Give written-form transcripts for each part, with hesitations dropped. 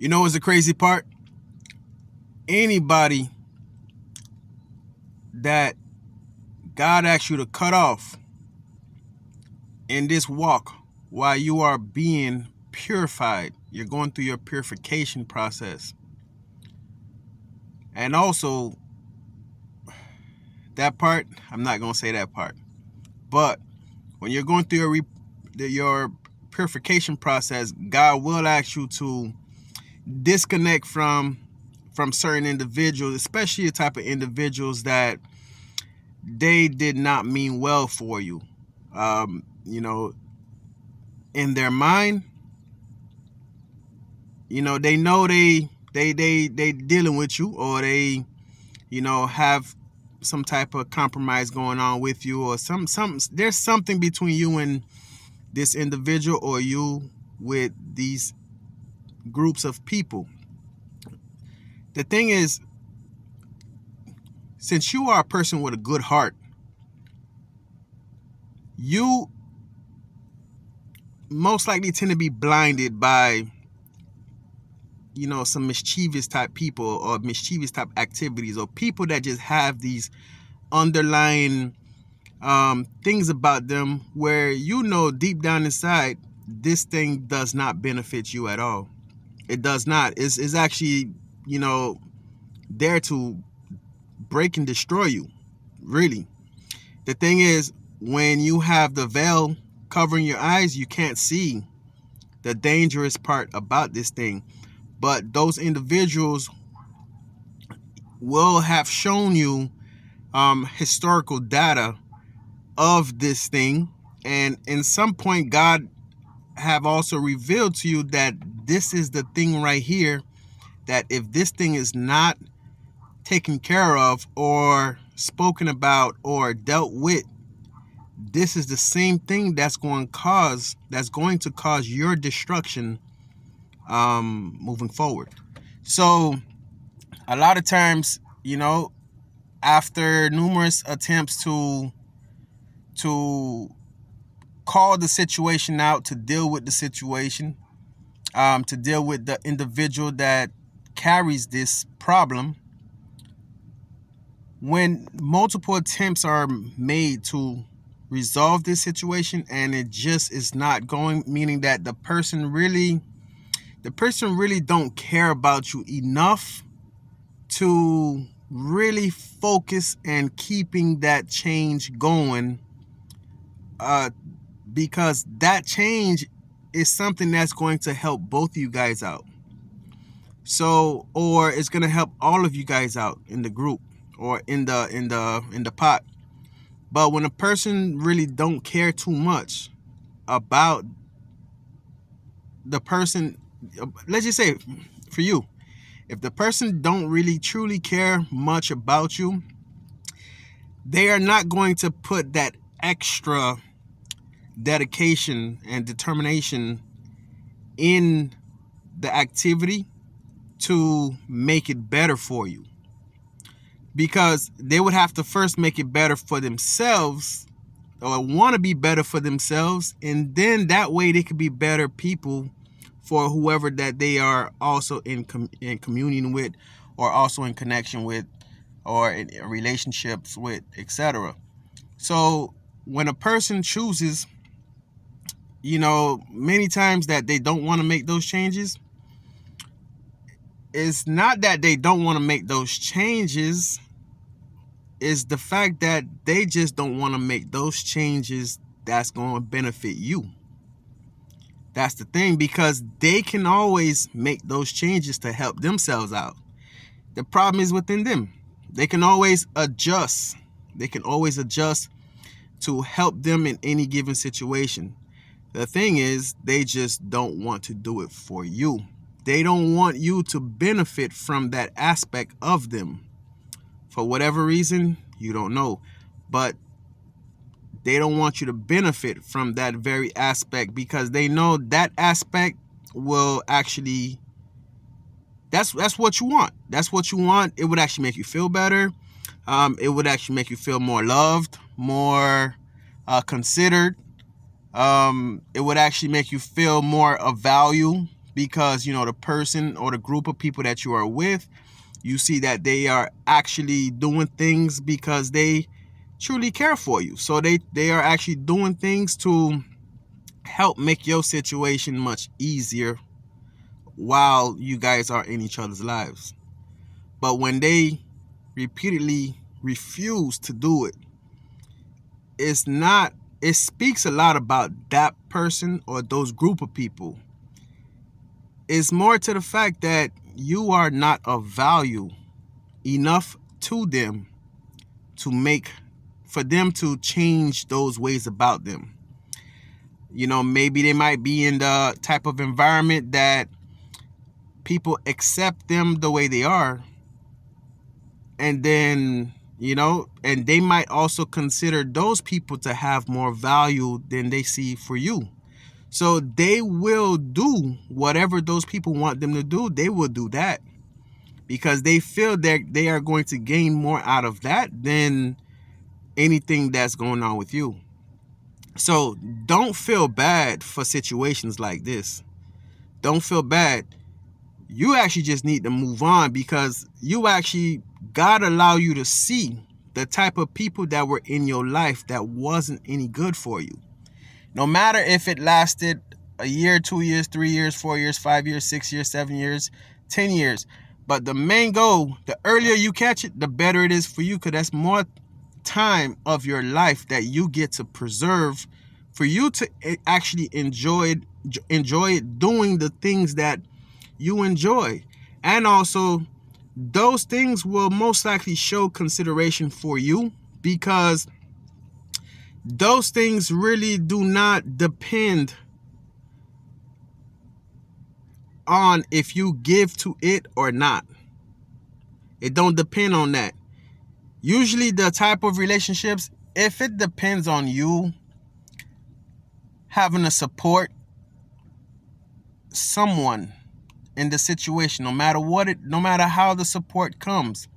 You know what's the crazy part? Anybody that God asks you to cut off in this walk while you are being purified, you're going through your purification process. And also, that part, I'm not going to say that part. But when you're going through your purification process, God will ask you to disconnect from certain individuals, especially the type of individuals that they did not mean well for you. You know, in their mind, they know they dealing with you, or they, have some type of compromise going on with you, or some there's something between you and this individual, or you with these groups of people. The thing is, since you are a person with a good heart, you most likely tend to be blinded by some mischievous type people, or mischievous type activities, or people that just have these underlying things about them where deep down inside this thing does not benefit you at all. It does not. It's actually there to break and destroy you, really. The thing is, when you have the veil covering your eyes, you can't see the dangerous part about this thing. But those individuals will have shown you historical data of this thing, and in some point God have also revealed to you that this is the thing right here, that if this thing is not taken care of or spoken about or dealt with, this is the same thing that's going to cause your destruction moving forward. So a lot of times, after numerous attempts to call the situation out, to deal with the situation, to deal with the individual that carries this problem, when multiple attempts are made to resolve this situation and it just is not going, meaning that the person really don't care about you enough to really focus and keeping that change going, because that change is something that's going to help both of you guys out. So, or it's going to help all of you guys out in the group, or in the pot. But when a person really don't care too much about the person, let's just say for you, if the person don't really truly care much about you, they are not going to put that extra dedication and determination in the activity to make it better for you, because they would have to first make it better for themselves, or want to be better for themselves, and then that way they could be better people for whoever that they are also in communion with, or also in connection with, or in relationships with, etc. So when a person chooses, many times that they don't want to make those changes, it's not that they don't want to make those changes, is the fact that they just don't want to make those changes that's going to benefit you. That's the thing, because they can always make those changes to help themselves out. The problem is within them. They can always adjust. They can always adjust to help them in any given situation. The thing is, they just don't want to do it for you. They don't want you to benefit from that aspect of them. For whatever reason, you don't know. But they don't want you to benefit from that very aspect, because they know that aspect will actually, that's what you want. That's what you want. It would actually make you feel better. It would actually make you feel more loved, more considered. It would actually make you feel more of value because, you know, the person or the group of people that you are with, you see that they are actually doing things because they truly care for you. So they are actually doing things to help make your situation much easier while you guys are in each other's lives. But when they repeatedly refuse to do it, it speaks a lot about that person or those group of people. It's more to the fact that you are not of value enough to them for them to change those ways about them. You know, maybe they might be in the type of environment that people accept them the way they are. And then, you know, and they might also consider those people to have more value than they see for you. So they will do whatever those people want them to do. They will do that because they feel that they are going to gain more out of that than anything that's going on with you. So don't feel bad for situations like this. Don't feel bad. You actually just need to move on because God allow you to see the type of people that were in your life that wasn't any good for you. No matter if it lasted a year, 2 years, 3 years, 4 years, 5 years, 6 years, 7 years, 10 years. But the main goal, the earlier you catch it, the better it is for you, because that's more time of your life that you get to preserve for you to actually enjoy it doing the things that you enjoy. And also, those things will most likely show consideration for you because those things really do not depend on if you give to it or not. It don't depend on that. Usually the type of relationships, if it depends on you having to support someone in the situation, no matter how the support comes,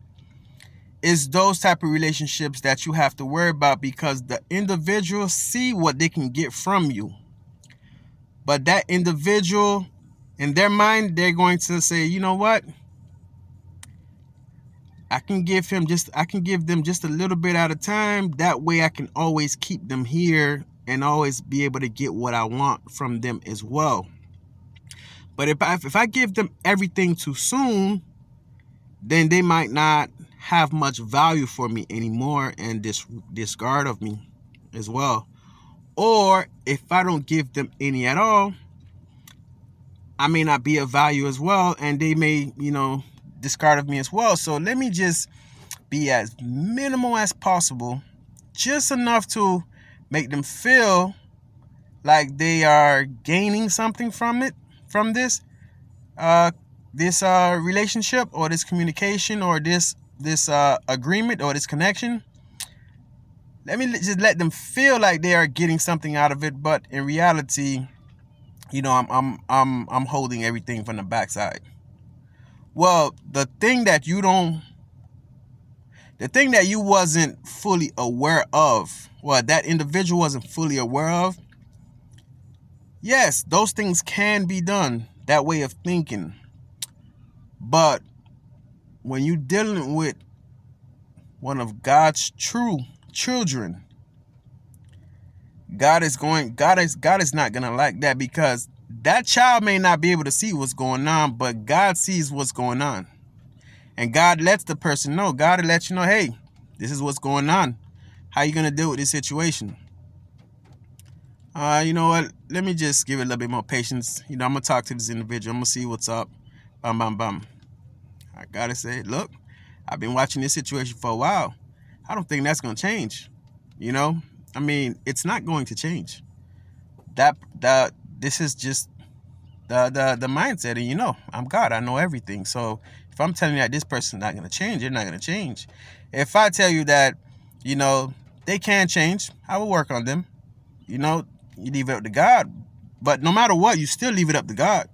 it's those type of relationships that you have to worry about because the individuals see what they can get from you. But that individual, in their mind, they're going to say, you know what? I can give them just a little bit at a time. That way I can always keep them here and always be able to get what I want from them as well. But if I give them everything too soon, then they might not have much value for me anymore and discard of me as well. Or if I don't give them any at all, I may not be of value as well, and they may, discard of me as well. So let me just be as minimal as possible, just enough to make them feel like they are gaining something from this relationship or this communication or this agreement or this connection. Let me just let them feel like they are getting something out of it, but in reality, I'm holding everything from the backside. Well, the thing that you wasn't fully aware of, that individual wasn't fully aware of, yes, those things can be done, that way of thinking. But when you're dealing with one of God's true children, God is not gonna like that, because that child may not be able to see what's going on, but God sees what's going on. And God lets the person know. God will let you know, hey, this is what's going on. How you gonna deal with this situation? You know what? Let me just give it a little bit more patience. I'm gonna talk to this individual. I'm gonna see what's up. Bam, bam, bam. I gotta say, look, I've been watching this situation for a while. I don't think that's gonna change. It's not going to change. This is just the mindset, and I'm God. I know everything. So if I'm telling you that this person's not gonna change, they're not gonna change. If I tell you that, they can change, I will work on them. You leave it up to God. But no matter what, you still leave it up to God.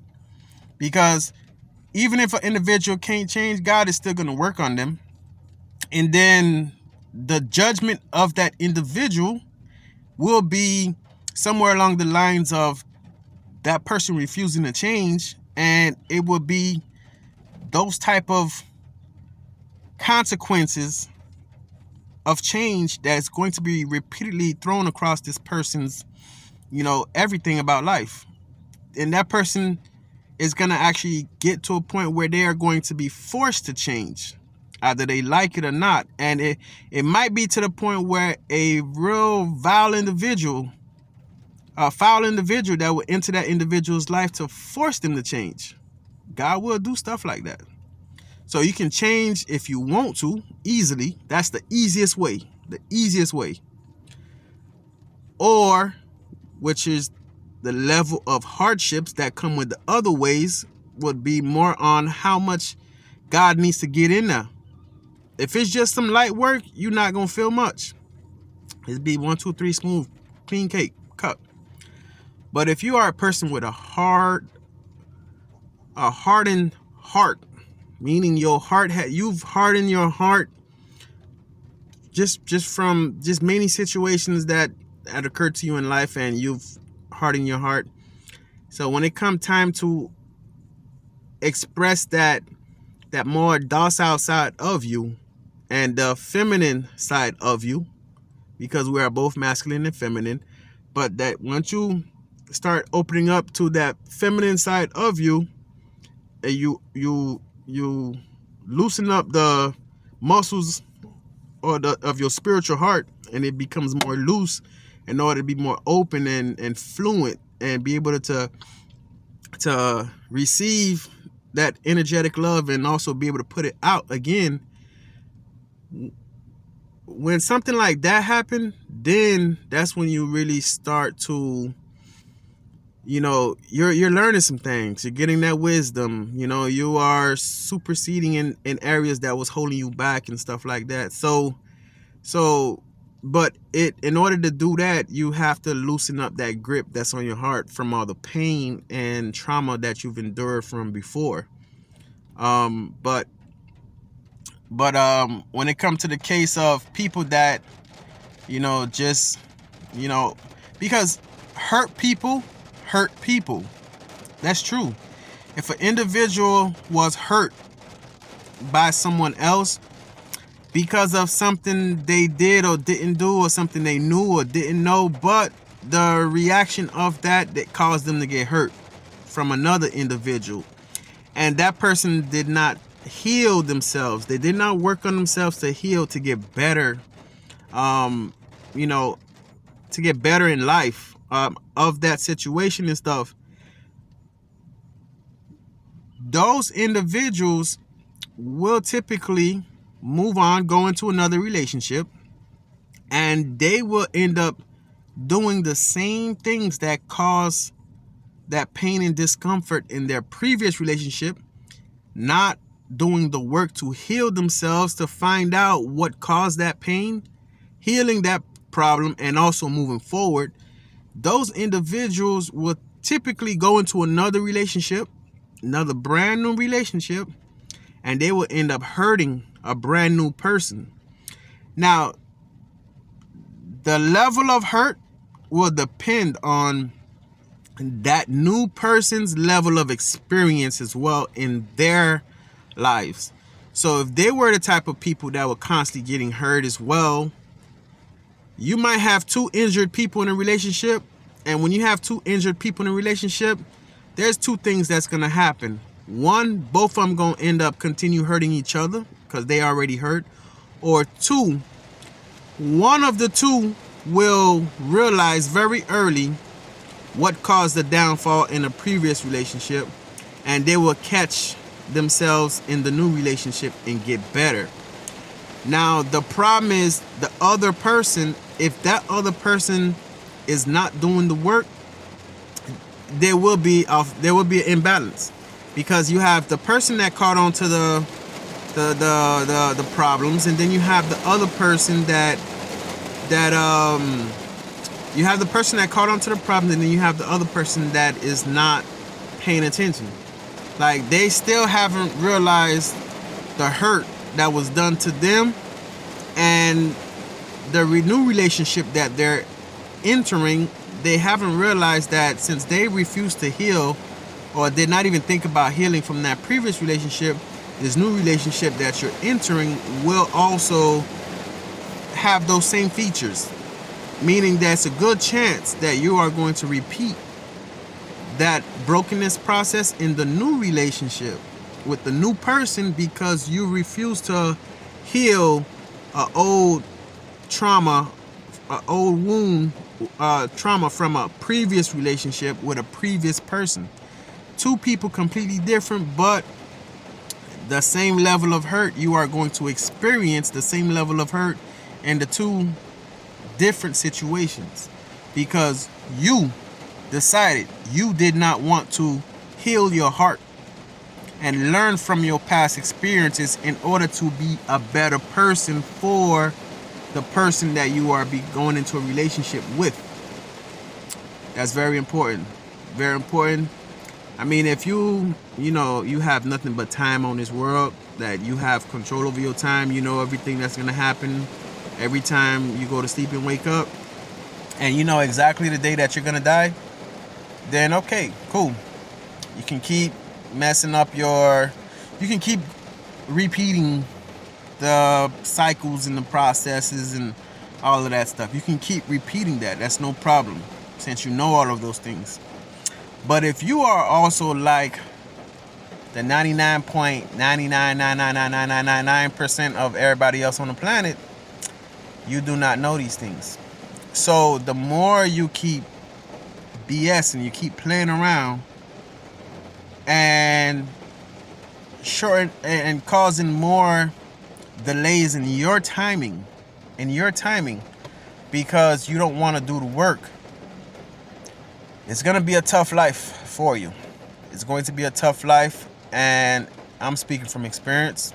Because even if an individual can't change, God is still going to work on them. And then the judgment of that individual will be somewhere along the lines of that person refusing to change And it would be those type of consequences of change that's going to be repeatedly thrown across this person's, everything about life. And that person is going to actually get to a point where they are going to be forced to change, either they like it or not. And it might be to the point where a real foul individual that will enter that individual's life to force them to change. God will do stuff like that. So you can change if you want to, easily. That's the easiest way. The easiest way. Or, which is the level of hardships that come with the other ways, would be more on how much God needs to get in there. If it's just some light work, you're not going to feel much. It'd be 1, 2, 3, smooth, clean cake, cut. But if you are a person with a hardened heart, meaning your heart you've hardened your heart just from many situations that occurred to you in life, and you've hardened your heart. So when it comes time to express that more docile side of you and the feminine side of you, because we are both masculine and feminine, but that once you start opening up to that feminine side of you, and you loosen up the muscles of your spiritual heart, and it becomes more loose in order to be more open and fluent, and be able to receive that energetic love, and also be able to put it out again. When something like that happens, then that's when you really start to, you're learning some things. You're getting that wisdom. You are superseding in areas that was holding you back and stuff like that. But in order to do that, you have to loosen up that grip that's on your heart from all the pain and trauma that you've endured from before. But when it comes to the case of people that, because hurt people, that's true. If an individual was hurt by someone else because of something they did or didn't do, or something they knew or didn't know, but the reaction of that caused them to get hurt from another individual, and that person did not heal themselves, they did not work on themselves to heal, to get better, to get better in life, of that situation and stuff, those individuals will typically move on, go into another relationship, and they will end up doing the same things that cause that pain and discomfort in their previous relationship, not doing the work to heal themselves, to find out what caused that pain, healing that problem, and also moving forward. Those individuals will typically go into another relationship, another brand new relationship, and they will end up hurting a brand new person. Now, the level of hurt will depend on that new person's level of experience as well in their lives. So if they were the type of people that were constantly getting hurt as well, you might have two injured people in a relationship. And when you have two injured people in a relationship, there's two things that's going to happen. One, both of them going to end up continue hurting each other because they already hurt. Or two, one of the two will realize very early what caused the downfall in a previous relationship, and they will catch themselves in the new relationship and get better. Now, the problem is the other person. If that other person is not doing the work, there will be an imbalance, because you have the person that caught on to the problems, and then you have the other person that you have the person that caught on to the problem, and then you have the other person that is not paying attention. Like, they still haven't realized the hurt that was done to them, and the new relationship that they're entering, they haven't realized that since they refuse to heal or did not even think about healing from that previous relationship, this new relationship that you're entering will also have those same features. Meaning there's a good chance that you are going to repeat that brokenness process in the new relationship with the new person, because you refuse to heal a old trauma, a old wound, trauma from a previous relationship with a previous person. Two people completely different, but the same level of hurt. You are going to experience the same level of hurt in the two different situations, because you decided you did not want to heal your heart and learn from your past experiences in order to be a better person for the person that you are going into a relationship with. That's very important. Very important. I mean, if you have nothing but time on this world, that you have control over your time, you know everything that's going to happen every time you go to sleep and wake up, and you know exactly the day that you're going to die, then okay, cool. You can keep messing up you can keep repeating the cycles and the processes and all of that stuff. You can keep repeating that. That's no problem, since you know all of those things. But if you are also like the 99.9999999% of everybody else on the planet, you do not know these things. So the more you keep BSing, you keep playing around and causing more delays in your timing, because you don't want to do the work, it's going to be a tough life for you. It's going to be a tough life, and I'm speaking from experience.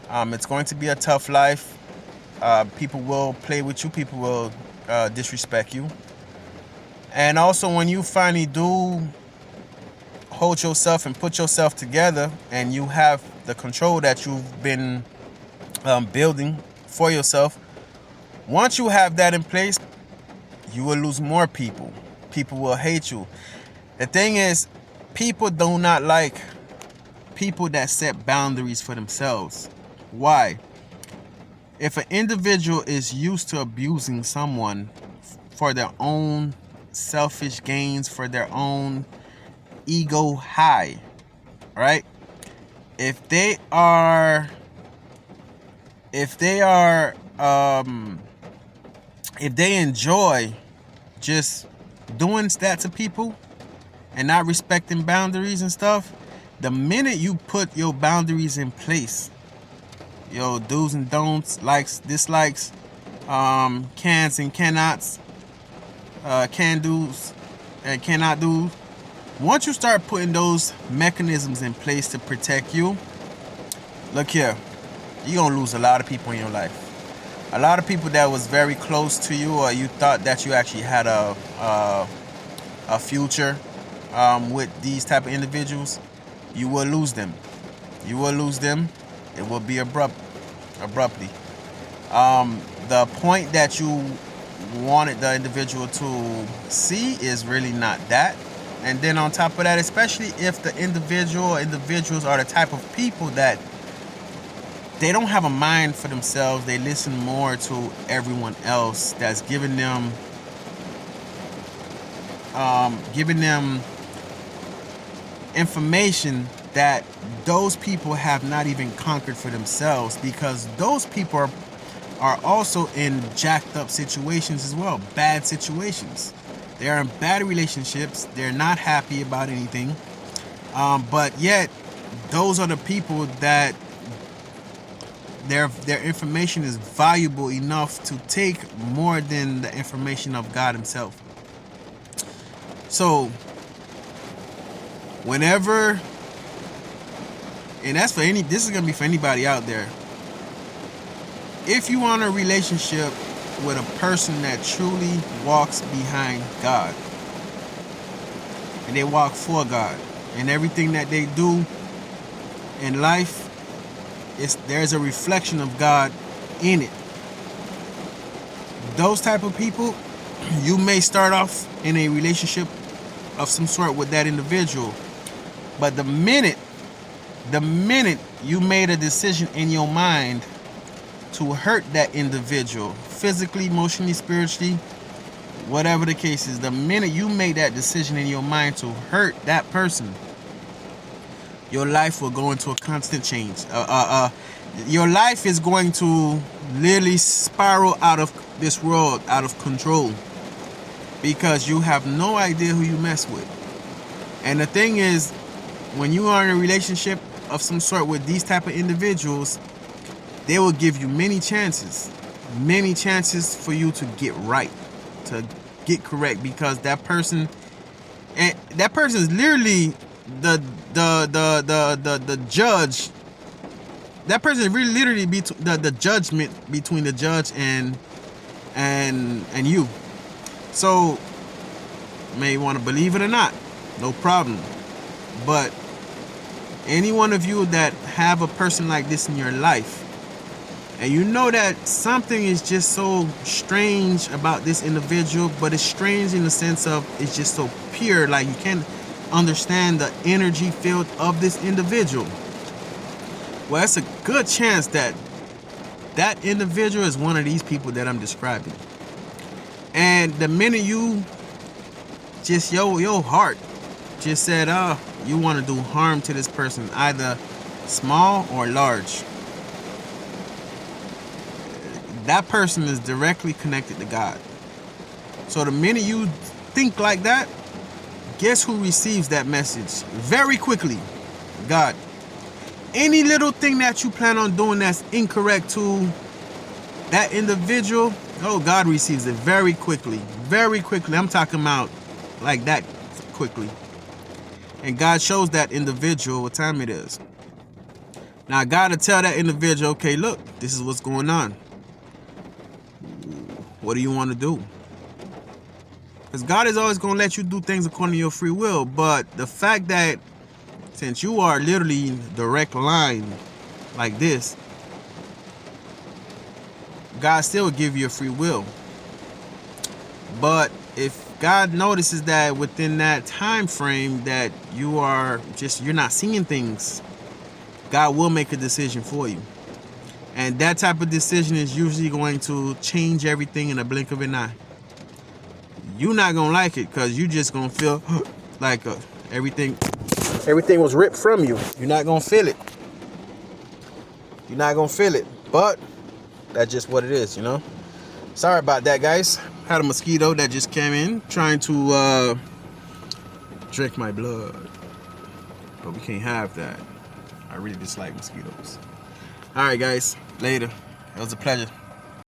It's going to be a tough life. People will play with you. People will disrespect you. And also, when you finally do hold yourself and put yourself together, and you have the control that you've been building for yourself, once you have that in place, you will lose more people. People will hate you. The thing is, people do not like people that set boundaries for themselves. Why? If an individual is used to abusing someone for their own selfish gains, for their own ego high, right? If they enjoy just doing that to people and not respecting boundaries and stuff, the minute you put your boundaries in place, your do's and don'ts, likes, dislikes, cans and cannots, can do's and cannot do, once you start putting those mechanisms in place to protect you, look here, you're gonna lose a lot of people in your life. A lot of people that was very close to you, or you thought that you actually had a future with these type of individuals, you will lose them. You will lose them. It will be abruptly. The point that you wanted the individual to see is really not that. And then on top of that, especially if the individuals are the type of people that they don't have a mind for themselves, they listen more to everyone else that's giving them information that those people have not even conquered for themselves, because those people are also in jacked up situations as well, bad situations. They are in bad relationships. They're not happy about anything. But yet, those are the people that their information is valuable enough to take more than the information of God himself. So, whenever, and this is going to be for anybody out there. If you want a relationship with a person that truly walks behind God, and they walk for God, and everything that they do in life, there's a reflection of God in it. Those type of people, you may start off in a relationship of some sort with that individual, But the minute you made a decision in your mind to hurt that individual, physically, emotionally, spiritually, whatever the case is, the minute you made that decision in your mind to hurt that person, your life will go into a constant change. Your life is going to literally spiral out of this world, out of control, because you have no idea who you mess with. And the thing is, when you are in a relationship of some sort with these type of individuals, they will give you many chances for you to get right, to get correct, because that person is literally the judge. That person is really literally the judgment between the judge and you. So, may want to believe it or not, no problem. But any one of you that have a person like this in your life, and you know that something is just so strange about this individual, but it's strange in the sense of it's just so pure, like you can't understand the energy field of this individual. Well, it's a good chance that that individual is one of these people that I'm describing. And the minute you just your heart just said, you want to do harm to this person, either small or large, that person is directly connected to God. So the minute you think like that, guess who receives that message very quickly? God. Any little thing that you plan on doing that's incorrect to that individual, God receives it very quickly. Very quickly. I'm talking about like that quickly. And God shows that individual what time it is. Now God will tell that individual, okay, look, this is what's going on. What do you want to do? Because God is always going to let you do things according to your free will. But the fact that since you are literally in direct line like this, God still will give you a free will. But if God notices that within that time frame that you're not seeing things, God will make a decision for you. And that type of decision is usually going to change everything in a blink of an eye. You're not going to like it because you're just going to feel like everything was ripped from you. You're not going to feel it. You're not going to feel it. But that's just what it is, you know. Sorry about that, guys. Had a mosquito that just came in trying to drink my blood. But we can't have that. I really dislike mosquitoes. All right, guys. Later. It was a pleasure.